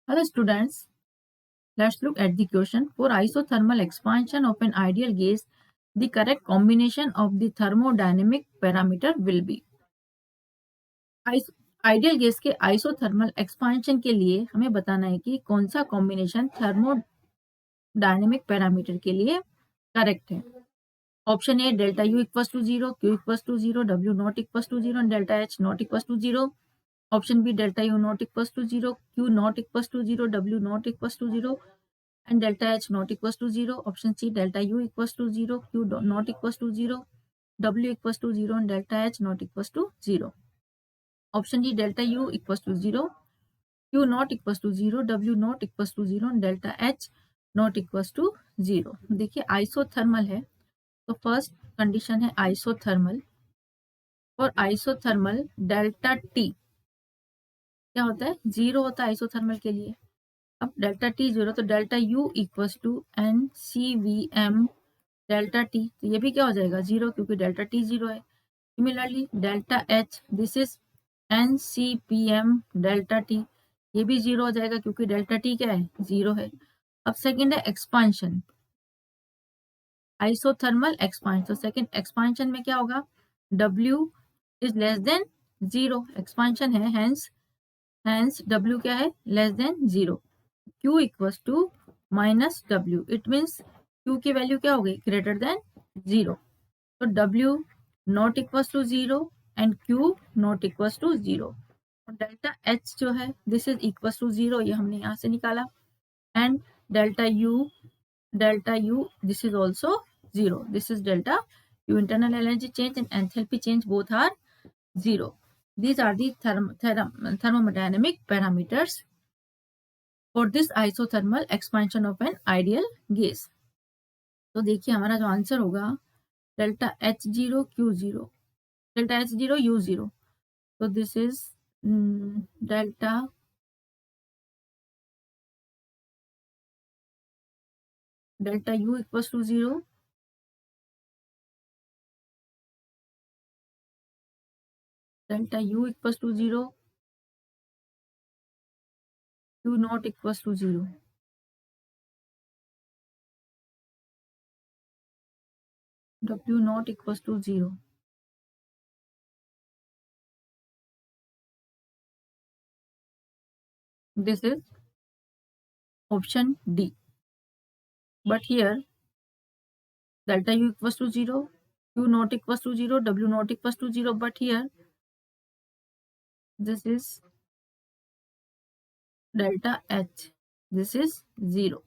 Hello students, let's look at the question. For isothermal expansion of an ideal gas, the correct combination of the thermodynamic parameter will be. Ideal gas के isothermal expansion के लिए हमें बताना है कि कौन सा कॉम्बिनेशन थर्मोडायनेमिक पैरामीटर के लिए करेक्ट है. Option A delta U equals to 0, Q equals to 0, W not equals to 0 and delta H not equals to 0. Option B delta U not equals to 0, Q not equals to 0, W not equals to 0 and delta H not equals to 0. Option C delta U equals to 0, Q not equals to 0, W equals to 0 and delta H not equals to 0. Option D delta U equals to 0, Q not equals to 0, W not equals to 0 and delta H not equals to 0. देखिए isothermal है तो first condition है isothermal. और isothermal delta T क्या होता है, 0 होता है आइसोथर्मल के लिए. अब डेल्टा टी 0 तो delta U equals to N C V M delta T, तो ये भी क्या हो जाएगा 0 क्योंकि डेल्टा टी 0 है. Similarly delta H this is N C P M delta T, ये भी 0 हो जाएगा क्योंकि डेल्टा टी क्या है 0 है. अब सेकेंड है एक्सपांशन, आइसोथर्मल एक्सपांशन. तो सेकेंड एक्सपांशन में क्या होगा, W is less than 0, expansion है हेंस W क्या है less than 0. Q equals to minus W, it means Q की वैल्यू क्या हो गई ग्रेटर देन 0. तो W not equals to 0 and Q not equals to 0. और डेल्टा H जो है दिस इज इक्वल्स टू 0, ये हमने यहाँ से निकाला. And delta U this is also 0. This is delta U. Internal energy change and enthalpy change both are 0. These are the thermodynamic parameters for this isothermal expansion of an ideal gas. तो देखिए हमारा जो answer होगा delta H0 Q0, delta H0 U0. तो this is delta U equals to 0, delta U equals to 0, Q not equals to 0, W not equals to 0. This is option D. But here delta U equals to 0, Q not equals to 0, W not equals to 0. But here this is delta H. This is 0.